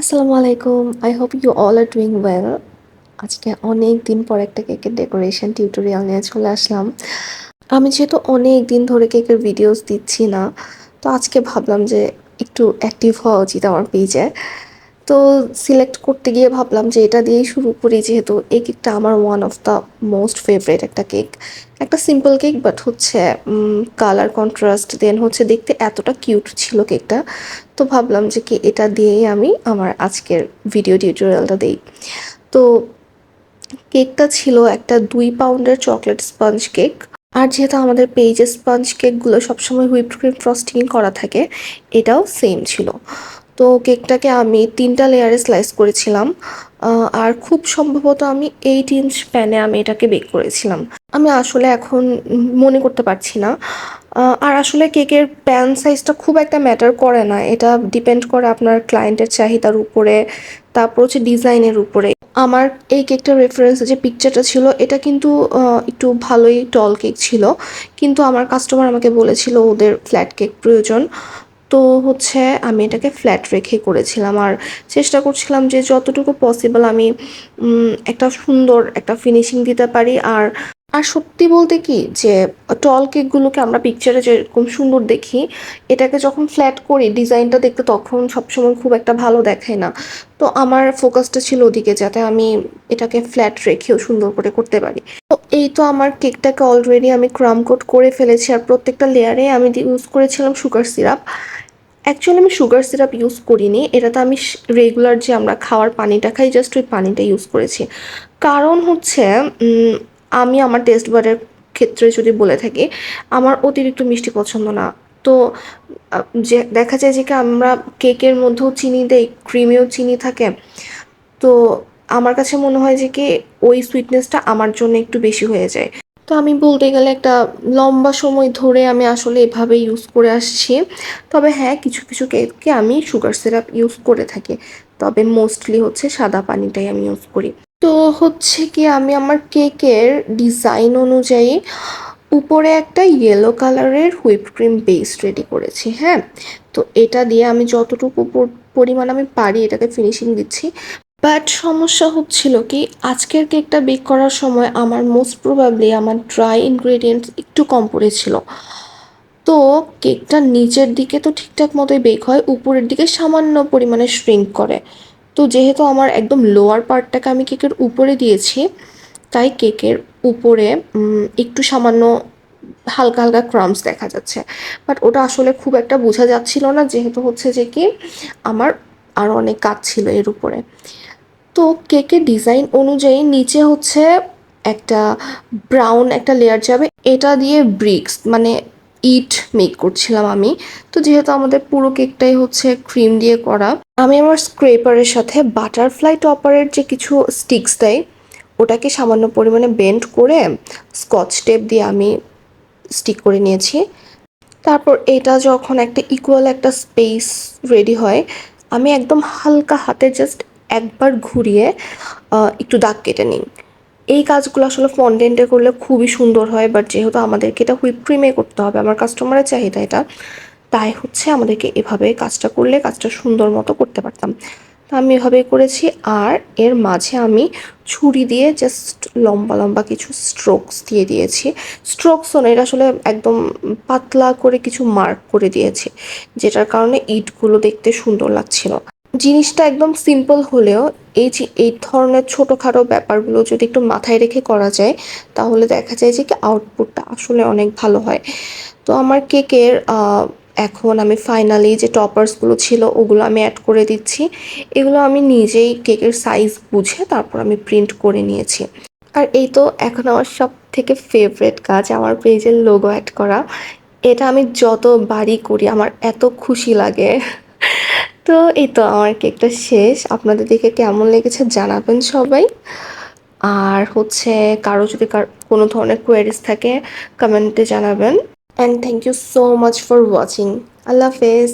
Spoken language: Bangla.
আসসালামু আলাইকুম। I hope you all are doing well. আজকে অনেক দিন পর একটা কেকের ডেকোরেশন টিউটোরিয়াল নিয়ে চলে আসলাম। আমি যেহেতু অনেক দিন ধরে কেকের ভিডিওস দিচ্ছি না, তো আজকে ভাবলাম যে একটু অ্যাক্টিভ হওয়া উচিত আমার পেজে। তো সিলেক্ট করতে গিয়ে ভাবলাম যে এটা দিয়েই শুরু করি, যেহেতু এই কেকটা আমার one of the most favourite একটা কেক। একটা সিম্পল কেক, বাট হচ্ছে কালার কন্ট্রাস্ট, দেন হচ্ছে দেখতে এতটা কিউট ছিল কেকটা। তো ভাবলাম যে কি এটা দিয়েই আমি আমার আজকের ভিডিও টিউটোরিয়ালটা দিই। তো কেকটা ছিল একটা 2 পাউন্ডের চকলেট স্পঞ্জ কেক। আর যেহেতু আমাদের পেজে স্পঞ্জ কেকগুলো সবসময় হুইপড ক্রিম ফ্রস্টিং করা থাকে, এটাও সেম ছিল। তো কেকটাকে আমি 3টা লেয়ারে স্লাইস করেছিলাম। আর খুব সম্ভবত আমি 8 ইঞ্চ প্যানে আমি এটাকে বেক করেছিলাম। আমি আসলে এখন মনে করতে পারছি না। আর আসলে কেকের প্যান সাইজটা খুব একটা ম্যাটার করে না, এটা ডিপেন্ড করে আপনার ক্লায়েন্টের চাহিদার উপরে, তারপর হচ্ছে ডিজাইনের উপরে। আমার এই কেকটার রেফারেন্স যে পিকচারটা ছিল, এটা কিন্তু একটু ভালোই টল কেক ছিল, কিন্তু আমার কাস্টমার আমাকে বলেছিল ওদের ফ্ল্যাট কেক প্রয়োজন। তো হচ্ছে আমি এটাকে ফ্ল্যাট রেখে করেছিলাম, আর চেষ্টা করছিলাম যে যতটুকু পসিবল আমি একটা সুন্দর একটা ফিনিশিং দিতে পারি। আর আর সত্যি বলতে কি যে টল কেকগুলোকে আমরা পিকচারে যেরকম সুন্দর দেখি, এটাকে যখন ফ্ল্যাট করি ডিজাইনটা দেখতে তখন সবসময় খুব একটা ভালো দেখায় না। তো আমার ফোকাসটা ছিল ওদিকে, যাতে আমি এটাকে ফ্ল্যাট রেখেও সুন্দর করে করতে পারি। তো এই তো আমার কেকটাকে অলরেডি আমি ক্রাম কোট করে ফেলেছি, আর প্রত্যেকটা লেয়ারে আমি ইউজ করেছিলাম সুগার সিরাপ। অ্যাকচুয়ালি আমি সুগার সিরাপ ইউজ করিনি, এটাতে আমি রেগুলার যে আমরা খাওয়ার পানিটা খাই, জাস্ট ওই পানিটা ইউজ করেছি। কারণ হচ্ছে আমি আমার টেস্ট বাডের ক্ষেত্রে যদি বলে থাকি, আমার অতিরিক্ত মিষ্টি পছন্দ না। তো যে দেখা যায় যে কি আমরা কেকের মধ্যেও চিনি দেই, ক্রিমেও চিনি থাকে। তো আমার কাছে মনে হয় যে কি ওই সুইটনেসটা আমার জন্য একটু বেশি হয়ে যায়। তো আমি বলতে গেলে একটা লম্বা সময় ধরে আমি আসলে এভাবে ইউজ করে আসছি। তবে হ্যাঁ, কিছু কিছু কেকে আমি সুগার সিরাপ ইউজ করে থাকি, তবে মোস্টলি হচ্ছে সাদা পানিটাই আমি ইউজ করি। তো হচ্ছে কি আমি আমার কেকের ডিজাইন অনুযায়ী উপরে একটা ইয়েলো কালারের হুইপ ক্রিম বেস রেডি করেছি। হ্যাঁ, তো এটা দিয়ে আমি যতটুকু পরিমাণ আমি পারি এটাকে ফিনিশিং দিচ্ছি। বাট সমস্যা হচ্ছিল কি, আজকের কেকটা বেক করার সময় আমার মোস্ট প্রবাবলি আমার ড্রাই ইনগ্রেডিয়েন্টস একটু কম পড়েছিল। তো কেকটা নিচের দিকে তো ঠিকঠাক মতোই বেক হয়, উপরের দিকে সামান্য পরিমাণে শ্রিঙ্ক করে। তো যেহেতু আমার একদম লোয়ার পার্টটাকে আমি কেকের উপরে দিয়েছি, তাই কেকের উপরে একটু সামান্য হালকা হালকা ক্রাম্বস দেখা যাচ্ছে। বাট ওটা আসলে খুব একটা বোঝা যাচ্ছিল না, যেহেতু হচ্ছে যে কি আমার আরও অনেক কাজ ছিল এর উপরে। তো কেকের ডিজাইন অনুযায়ী নিচে হচ্ছে একটা ব্রাউন একটা লেয়ার যাবে, এটা দিয়ে ব্রিক্স মানে ইট মেক করছিলাম আমি। তো যেহেতু আমাদের পুরো কেকটাই হচ্ছে ক্রিম দিয়ে করা, আমি আমার স্ক্রেপারের সাথে বাটারফ্লাই টপারের যে কিছু স্টিক্স দেয়, ওটাকে সামান্য পরিমাণে বেন্ড করে স্কচ টেপ দিয়ে আমি স্টিক করে নিয়েছি। তারপর এটা যখন একটা ইকুয়াল একটা স্পেস রেডি হয়, আমি একদম হালকা হাতে জাস্ট একবার ঘুরিয়ে একটু দাগ কেটে নিই। এই কাজগুলো আসলে ফন্ডেন্টে করলে খুবই সুন্দর হয়, বাট যেহেতু আমাদেরকে এটা হুইপ ক্রিমে করতে হবে, আমার কাস্টমারের চাহিদা এটা, তাই হচ্ছে আমাদেরকে এভাবে কাজটা করলে কাজটা সুন্দর মতো করতে পারতাম। তো আমি এভাবেই করেছি, আর এর মাঝে আমি ছুরি দিয়ে জাস্ট লম্বা লম্বা কিছু স্ট্রোকস দিয়ে দিয়েছি। স্ট্রোকসও না, এটা আসলে একদম পাতলা করে কিছু মার্ক করে দিয়েছি, যেটার কারণে ইটগুলো দেখতে সুন্দর লাগছিল। জিনিসটা একদম সিম্পল হলেও এই ধরনের ছোটোখাটো ব্যাপারগুলো যদি একটু মাথায় রেখে করা যায়, তাহলে দেখা যায় যে কি আউটপুটটা আসলে অনেক ভালো হয়। তো আমার কেকের এখন আমি ফাইনালি যে টপার্সগুলো ছিল ওগুলো আমি অ্যাড করে দিচ্ছি। এগুলো আমি নিজেই কেকের সাইজ বুঝে তারপর আমি প্রিন্ট করে নিয়েছি। আর এই তো এখন আমার সব থেকে ফেভারেট কাজ, আমার পেজের লোগো অ্যাড করা। এটা আমি যতবারই করি আমার এত খুশি লাগে। তো এই তো আমার কেকটা শেষ, আপনাদের দেখে কেমন লেগেছে জানাবেন সবাই। আর হচ্ছে কারো যদি কোনো ধরনের কোয়ারিজ থাকে কমেন্টে জানাবেন। And thank you so much for watching. আল্লাহ হাফেজ।